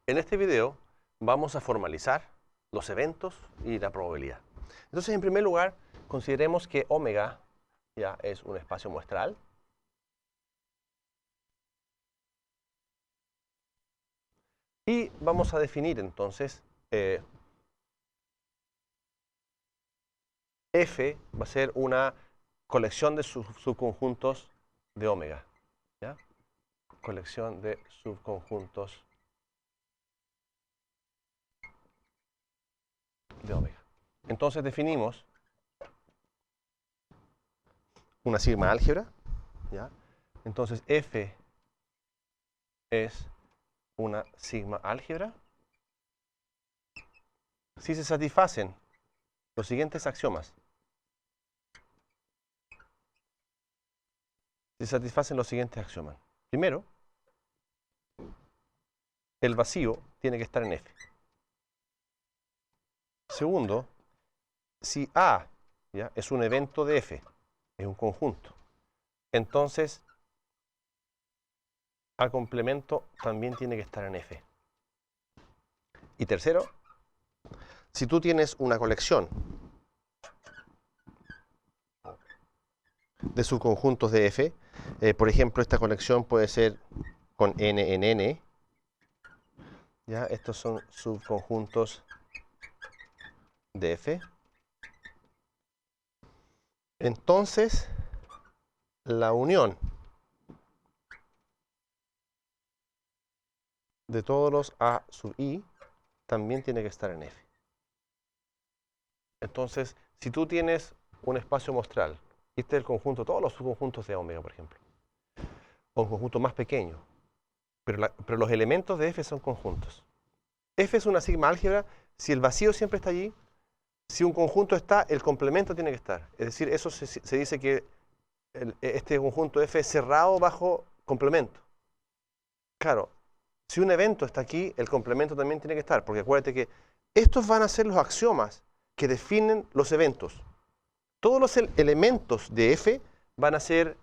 En este video vamos a formalizar los eventos y la probabilidad. Entonces, en primer lugar, consideremos que omega ya es un espacio muestral. Y vamos a definir entonces F va a ser una colección de subconjuntos de omega. ¿Ya? Colección de subconjuntos de omega. Entonces definimos una sigma álgebra. ¿Ya? Entonces F es una sigma álgebra si se satisfacen los siguientes axiomas. Se satisfacen los siguientes axiomas. Primero, el vacío tiene que estar en F. Segundo, si A ¿ya? es un evento de F, es un conjunto, entonces A complemento también tiene que estar en F. Y tercero, si tú tienes una colección de subconjuntos de F, por ejemplo, esta colección puede ser con n en n, ¿ya? Estos son subconjuntos de F. Entonces, la unión de todos los A sub I también tiene que estar en F. Entonces, si tú tienes un espacio muestral, este es el conjunto, todos los subconjuntos de omega, por ejemplo, o un conjunto más pequeño, pero los elementos de F son conjuntos. F es una sigma álgebra si el vacío siempre está allí. Si un conjunto está, el complemento tiene que estar. Es decir, eso se dice que este conjunto F es cerrado bajo complemento. Claro, si un evento está aquí, el complemento también tiene que estar, porque acuérdate que estos van a ser los axiomas que definen los eventos. Todos los elementos de F van a ser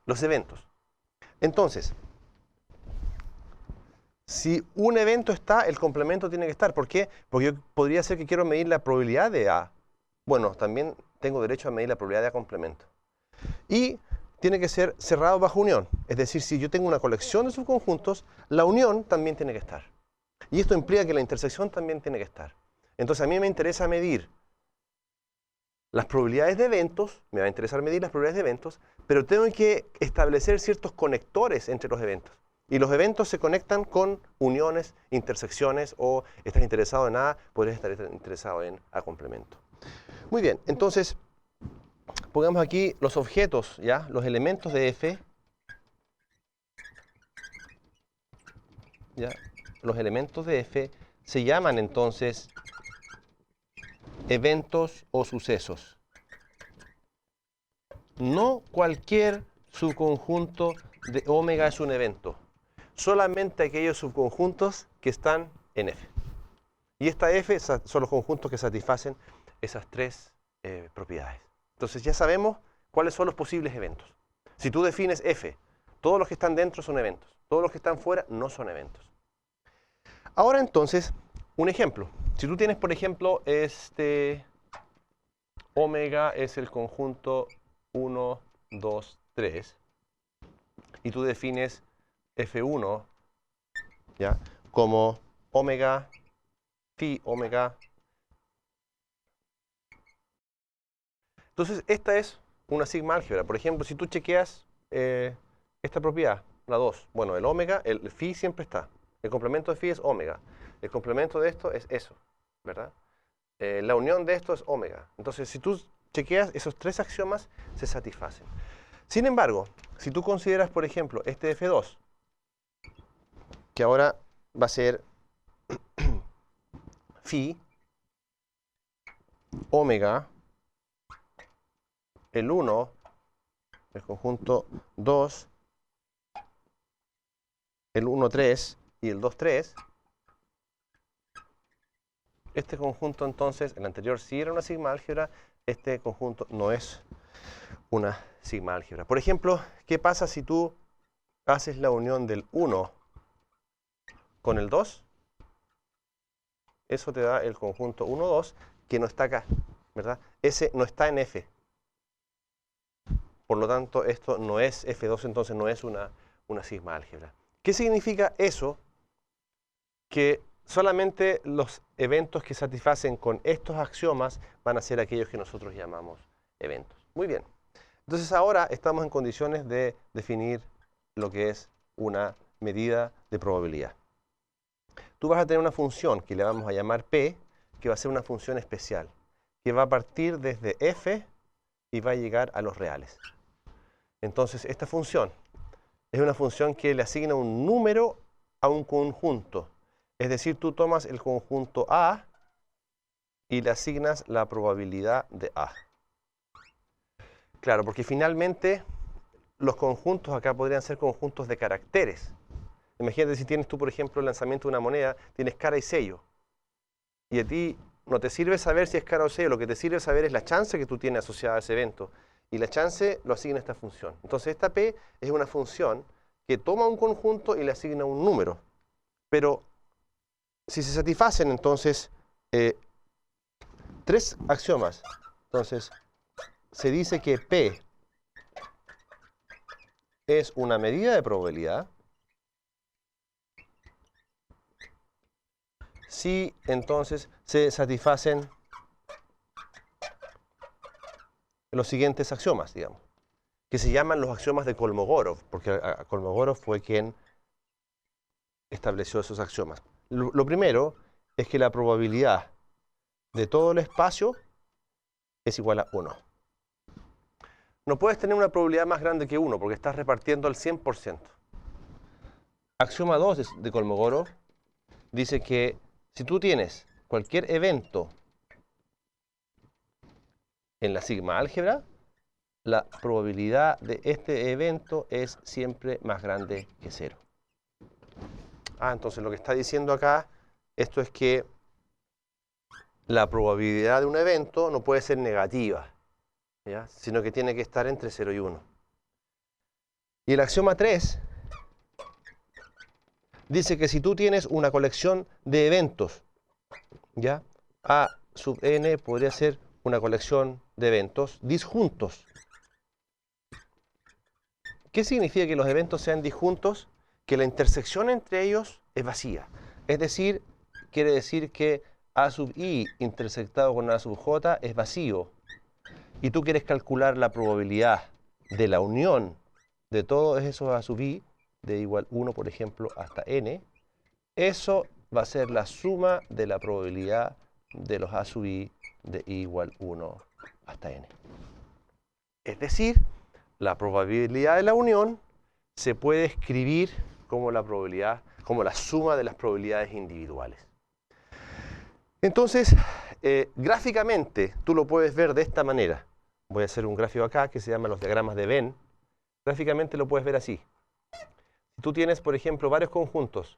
los eventos. Entonces, si un evento está, el complemento tiene que estar. ¿Por qué? Porque yo podría ser que quiero medir la probabilidad de A. Bueno, también tengo derecho a medir la probabilidad de A complemento. Y tiene que ser cerrado bajo unión. Es decir, si yo tengo una colección de subconjuntos, la unión también tiene que estar. Y esto implica que la intersección también tiene que estar. Entonces a mí me interesa medir las probabilidades de eventos, me va a interesar medir las probabilidades de eventos, pero tengo que establecer ciertos conectores entre los eventos. Y los eventos se conectan con uniones, intersecciones, o estás interesado en A, podrías estar interesado en A complemento. Muy bien, entonces, pongamos aquí los objetos, ¿ya? Los elementos de F. ¿Ya? Los elementos de F se llaman entonces eventos o sucesos. No cualquier subconjunto de omega es un evento. Solamente aquellos subconjuntos que están en F. Y esta F son los conjuntos que satisfacen esas tres propiedades. Entonces ya sabemos cuáles son los posibles eventos. Si tú defines F, todos los que están dentro son eventos. Todos los que están fuera no son eventos. Ahora entonces, un ejemplo. Si tú tienes, por ejemplo, omega es el conjunto 1, 2, 3, y tú defines F1 ¿ya? como omega, phi, omega. Entonces, esta es una sigma álgebra. Por ejemplo, si tú chequeas esta propiedad, la 2, bueno, el omega, el phi siempre está. El complemento de phi es omega. El complemento de esto es eso, ¿verdad? La unión de esto es omega. Entonces, si tú chequeas, esos tres axiomas se satisfacen. Sin embargo, si tú consideras, por ejemplo, este F2, que ahora va a ser phi, omega, el 1, el conjunto 2, el 1, 3 y el 2, 3, este conjunto entonces, el anterior sí era una sigma álgebra, este conjunto no es una sigma álgebra. Por ejemplo, ¿qué pasa si tú haces la unión del 1 con el 2, eso te da el conjunto 1, 2, que no está acá, ¿verdad? Ese no está en F. Por lo tanto, esto no es F2, entonces no es una sigma álgebra. ¿Qué significa eso? Que solamente los eventos que satisfacen con estos axiomas van a ser aquellos que nosotros llamamos eventos. Muy bien. Entonces ahora estamos en condiciones de definir lo que es una medida de probabilidad. Tú vas a tener una función que le vamos a llamar P, que va a ser una función especial, que va a partir desde F y va a llegar a los reales. Entonces, esta función es una función que le asigna un número a un conjunto. Es decir, tú tomas el conjunto A y le asignas la probabilidad de A. Claro, porque finalmente los conjuntos acá podrían ser conjuntos de caracteres. Imagínate si tienes tú, por ejemplo, el lanzamiento de una moneda, tienes cara y sello. Y a ti no te sirve saber si es cara o sello, lo que te sirve saber es la chance que tú tienes asociada a ese evento. Y la chance lo asigna esta función. Entonces esta P es una función que toma un conjunto y le asigna un número. Pero si se satisfacen entonces tres axiomas, entonces se dice que P es una medida de probabilidad si entonces se satisfacen los siguientes axiomas, digamos, que se llaman los axiomas de Kolmogorov, porque Kolmogorov fue quien estableció esos axiomas. Lo primero es que la probabilidad de todo el espacio es igual a 1. No puedes tener una probabilidad más grande que 1 porque estás repartiendo al 100%. Axioma 2 de Kolmogorov dice que si tú tienes cualquier evento en la sigma álgebra, la probabilidad de este evento es siempre más grande que 0. Entonces lo que está diciendo acá, esto es que la probabilidad de un evento no puede ser negativa, ¿ya? Sino que tiene que estar entre 0 y 1. Y el axioma 3 dice que si tú tienes una colección de eventos, ¿ya? A sub n podría ser una colección de eventos disjuntos. ¿Qué significa que los eventos sean disjuntos? Que la intersección entre ellos es vacía. Es decir, quiere decir que A sub i intersectado con A sub j es vacío. Y tú quieres calcular la probabilidad de la unión de todos esos A sub i, de igual 1, por ejemplo, hasta n. Eso va a ser la suma de la probabilidad de los A sub i de i igual 1 hasta n. Es decir, la probabilidad de la unión se puede escribir como la probabilidad, como la suma de las probabilidades individuales. Entonces, gráficamente, tú lo puedes ver de esta manera. Voy a hacer un gráfico acá que se llama los diagramas de Venn. Gráficamente lo puedes ver así. Si tú tienes, por ejemplo, varios conjuntos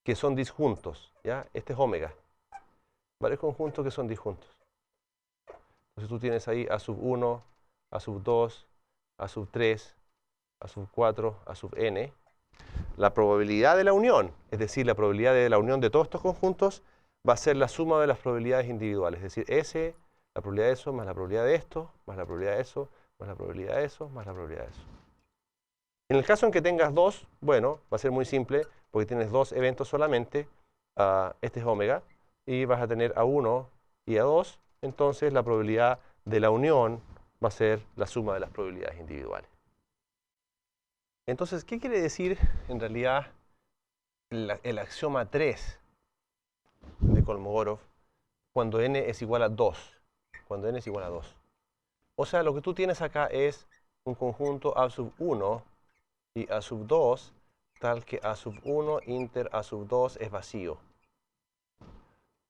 que son disjuntos, ¿ya? Este es omega. Varios conjuntos que son disjuntos. Entonces tú tienes ahí A sub 1, A sub 2, A sub 3, A sub 4, A sub n. La probabilidad de la unión, es decir, la probabilidad de la unión de todos estos conjuntos, va a ser la suma de las probabilidades individuales. Es decir, S, la probabilidad de eso, más la probabilidad de esto, más la probabilidad de eso, más la probabilidad de eso, más la probabilidad de eso. En el caso en que tengas dos, bueno, va a ser muy simple, porque tienes dos eventos solamente. Este es omega, y vas a tener A1 y A2. Entonces la probabilidad de la unión va a ser la suma de las probabilidades individuales. Entonces, ¿qué quiere decir en realidad el axioma 3 de Kolmogorov cuando n es igual a 2? Cuando n es igual a 2. O sea, lo que tú tienes acá es un conjunto A sub 1 y A sub 2, tal que A sub 1 inter A sub 2 es vacío.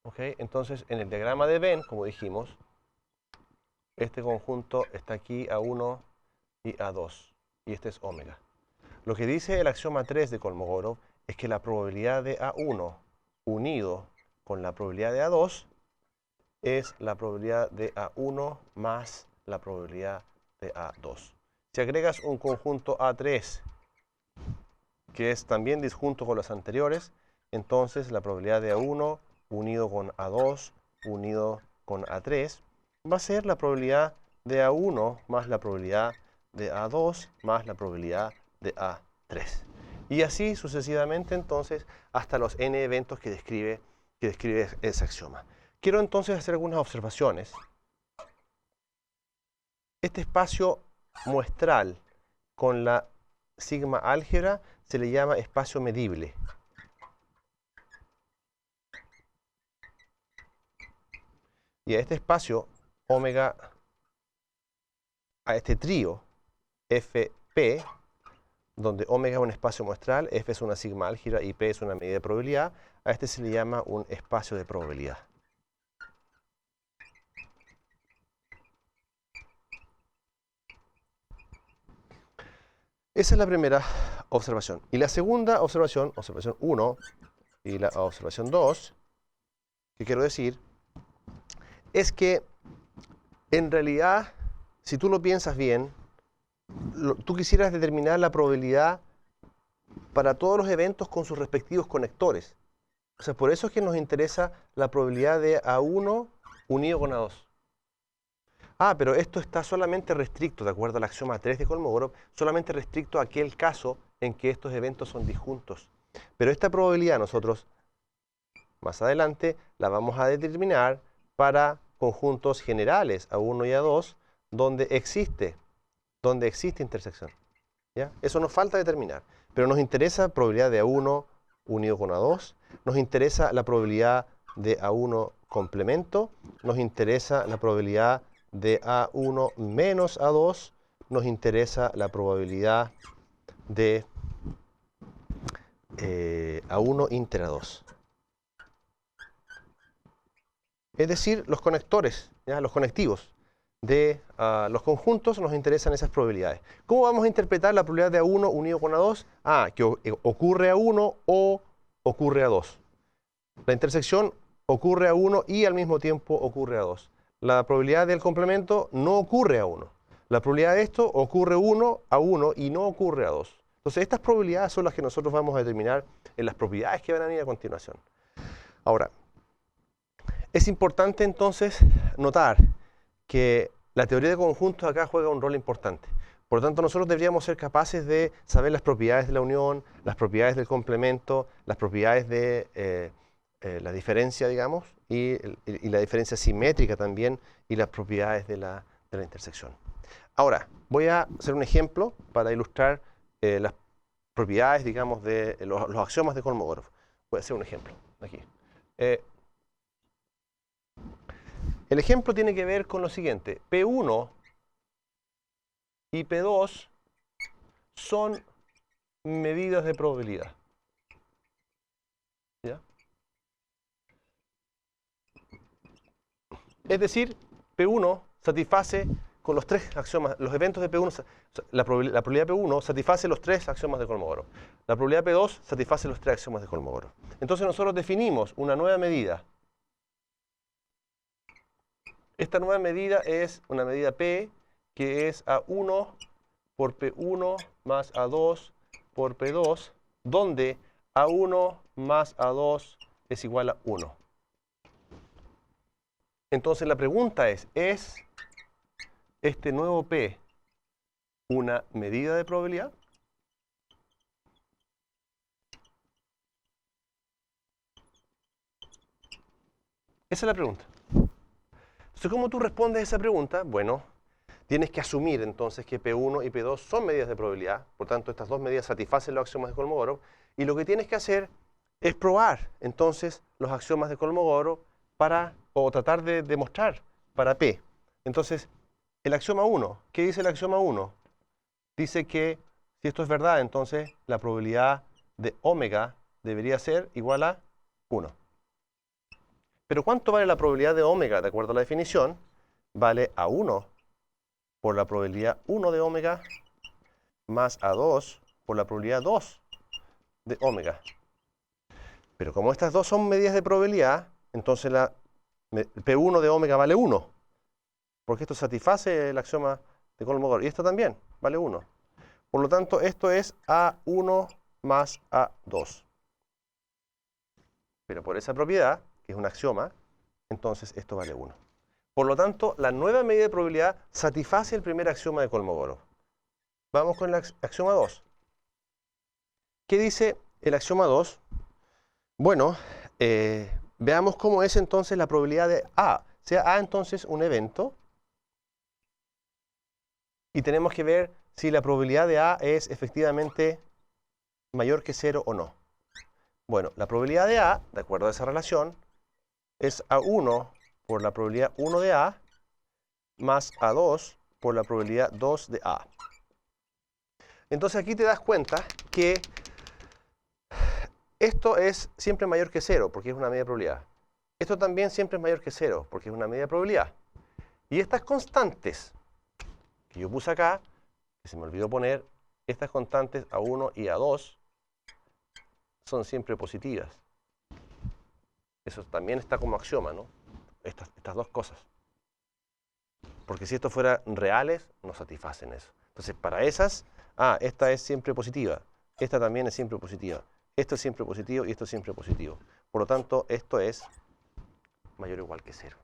¿Ok? Entonces, en el diagrama de Venn, como dijimos, este conjunto está aquí A1 y A2, y este es omega. Lo que dice el axioma 3 de Kolmogorov es que la probabilidad de A1 unido con la probabilidad de A2 es la probabilidad de A1 más la probabilidad de A2. Si agregas un conjunto A3 que es también disjunto con los anteriores. Entonces la probabilidad de A1 unido con A2 unido con A3 va a ser la probabilidad de A1 más la probabilidad de A2 más la probabilidad de A3. Y así sucesivamente entonces hasta los n eventos que describe ese axioma. Quiero entonces hacer algunas observaciones. Este espacio muestral con la sigma álgebra se le llama espacio medible. Y a este espacio omega, a este trío Fp, donde omega es un espacio muestral, F es una sigma álgebra y P es una medida de probabilidad, a este se le llama un espacio de probabilidad. Esa es la primera observación. Y la segunda observación, observación 1 y la observación 2, que quiero decir, es que en realidad, si tú lo piensas bien, tú quisieras determinar la probabilidad para todos los eventos con sus respectivos conectores. O sea, por eso es que nos interesa la probabilidad de A1 unido con A2. Ah, pero esto está solamente restricto, de acuerdo al axioma 3 de Kolmogorov, solamente restricto a aquel caso en que estos eventos son disjuntos. Pero esta probabilidad nosotros, más adelante, la vamos a determinar para conjuntos generales, A1 y A2, donde existe intersección. ¿Ya? Eso nos falta determinar. Pero nos interesa la probabilidad de A1 unido con A2, nos interesa la probabilidad de A1 complemento, nos interesa la probabilidad de A1 menos A2, nos interesa la probabilidad de A1 inter A2. Es decir, los conectores, ¿ya? Los conectivos de los conjuntos nos interesan esas probabilidades. ¿Cómo vamos a interpretar la probabilidad de A1 unido con A2? Ah, que ocurre A1 o ocurre A2. La intersección ocurre A1 y al mismo tiempo ocurre A2. La probabilidad del complemento no ocurre A1. La probabilidad de esto ocurre A1 y no ocurre A2. Entonces estas probabilidades son las que nosotros vamos a determinar en las propiedades que van a venir a continuación. Ahora, es importante entonces notar que la teoría de conjuntos acá juega un rol importante. Por lo tanto, nosotros deberíamos ser capaces de saber las propiedades de la unión, las propiedades del complemento, las propiedades de la diferencia, digamos, y la diferencia simétrica también, y las propiedades de la intersección. Ahora, voy a hacer un ejemplo para ilustrar las propiedades, digamos, de los axiomas de Kolmogorov. Voy a hacer un ejemplo aquí. El ejemplo tiene que ver con lo siguiente. P1 y P2 son medidas de probabilidad. ¿Ya? Es decir, P1 satisface con los tres axiomas, los eventos de P1, la probabilidad de P1 satisface los tres axiomas de Kolmogorov. La probabilidad de P2 satisface los tres axiomas de Kolmogorov. Entonces nosotros definimos una nueva medida. Esta nueva medida es una medida P, que es A1 por P1 más A2 por P2, donde A1 más A2 es igual a 1. Entonces la pregunta ¿es este nuevo P una medida de probabilidad? Esa es la pregunta. Entonces, ¿cómo tú respondes a esa pregunta? Bueno, tienes que asumir entonces que P1 y P2 son medidas de probabilidad, por tanto estas dos medidas satisfacen los axiomas de Kolmogorov, y lo que tienes que hacer es probar entonces los axiomas de Kolmogorov o tratar de demostrar para P. Entonces, el axioma 1, ¿qué dice el axioma 1? Dice que si esto es verdad, entonces la probabilidad de omega debería ser igual a 1. Pero ¿cuánto vale la probabilidad de omega? De acuerdo a la definición, vale a 1 por la probabilidad 1 de omega más a 2 por la probabilidad 2 de omega. Pero como estas dos son medidas de probabilidad, entonces la P1 de omega vale 1. Porque esto satisface el axioma de Kolmogorov. Y esto también vale 1. Por lo tanto, esto es A1 más A2. Pero por esa propiedad, que es un axioma, entonces esto vale 1. Por lo tanto, la nueva medida de probabilidad satisface el primer axioma de Kolmogorov. Vamos con el axioma 2. ¿Qué dice el axioma 2? Bueno, veamos cómo es entonces la probabilidad de A. Sea A entonces un evento. Y tenemos que ver si la probabilidad de A es efectivamente mayor que 0 o no. Bueno, la probabilidad de A, de acuerdo a esa relación, es A1 por la probabilidad 1 de A más A2 por la probabilidad 2 de A. Entonces aquí te das cuenta que esto es siempre mayor que 0 porque es una medida de probabilidad. Esto también siempre es mayor que 0 porque es una medida de probabilidad. Y estas constantes que yo puse acá, que se me olvidó poner, estas constantes A1 y A2 son siempre positivas. Eso también está como axioma, ¿no? Estas dos cosas. Porque si esto fuera reales, no satisfacen eso. Entonces, para esas, esta es siempre positiva. Esta también es siempre positiva. Esto es siempre positivo y esto es siempre positivo. Por lo tanto, esto es mayor o igual que 0.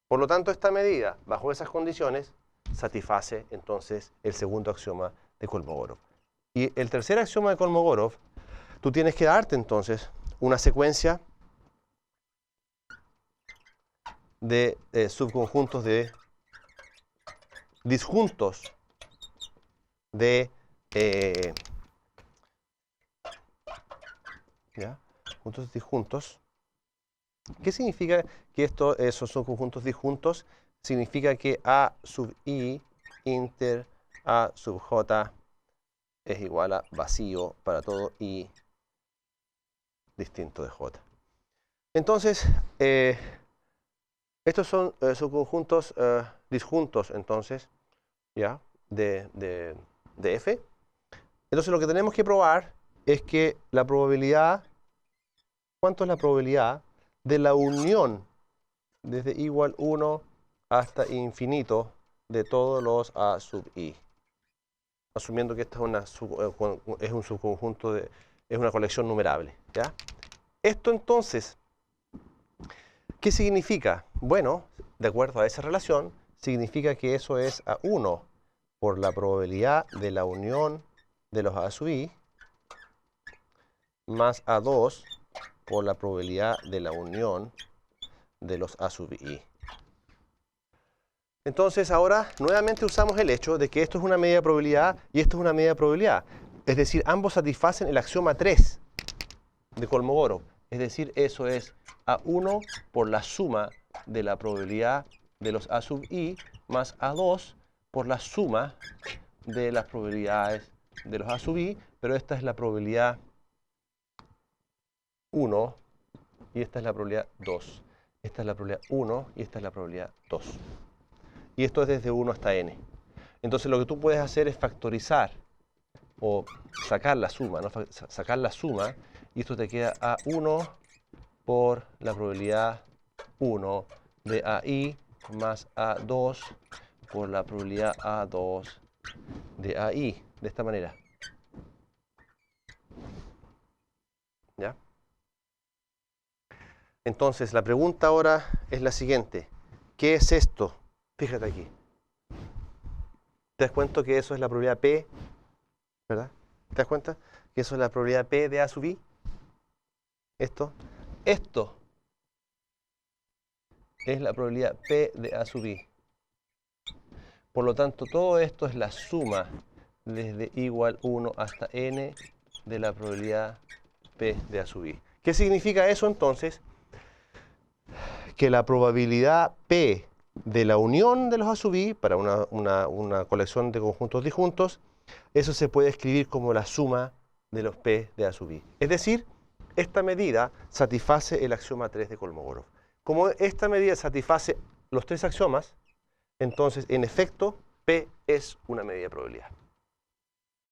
Por lo tanto, esta medida, bajo esas condiciones, satisface entonces el segundo axioma de Kolmogorov. Y el tercer axioma de Kolmogorov, tú tienes que darte entonces una secuencia de subconjuntos de disjuntos de conjuntos disjuntos. ¿Qué significa que estos son subconjuntos disjuntos? Significa que A sub I inter A sub J es igual a vacío para todo I distinto de J. Entonces, estos son subconjuntos disjuntos, entonces, ¿ya? De F. Entonces, lo que tenemos que probar es que la probabilidad, ¿cuánto es la probabilidad de la unión desde igual 1 hasta infinito de todos los A sub I? Asumiendo que esta es un subconjunto, es una colección numerable, ¿ya? Esto entonces, ¿qué significa? Bueno, de acuerdo a esa relación, significa que eso es A1 por la probabilidad de la unión de los A sub I más A2 por la probabilidad de la unión de los A sub I. Entonces ahora nuevamente usamos el hecho de que esto es una medida de probabilidad y esto es una medida de probabilidad. Es decir, ambos satisfacen el axioma 3 de Kolmogorov. Es decir, eso es A1 por la suma de la probabilidad de los A sub I más A2 por la suma de las probabilidades de los A sub I, pero esta es la probabilidad 1 y esta es la probabilidad 2. Esta es la probabilidad 1 y esta es la probabilidad 2. Y esto es desde 1 hasta n. Entonces lo que tú puedes hacer es factorizar o sacar la suma, ¿no? Sacar la suma, y esto te queda A1 por la probabilidad 1 de AI más A2 por la probabilidad A2 de AI, de esta manera. ¿Ya? Entonces la pregunta ahora es la siguiente. ¿Qué es esto? Fíjate aquí. ¿Te das cuenta que eso es la probabilidad P? ¿Verdad? ¿Te das cuenta que eso es la probabilidad P de A sub I? Esto es la probabilidad P de A sub I. Por lo tanto, todo esto es la suma desde igual 1 hasta n de la probabilidad P de A sub I. ¿Qué significa eso entonces? Que la probabilidad P de la unión de los A sub I para una colección de conjuntos disjuntos, eso se puede escribir como la suma de los P de A sub I. Es decir, esta medida satisface el axioma 3 de Kolmogorov. Como esta medida satisface los tres axiomas, entonces, en efecto, P es una medida de probabilidad.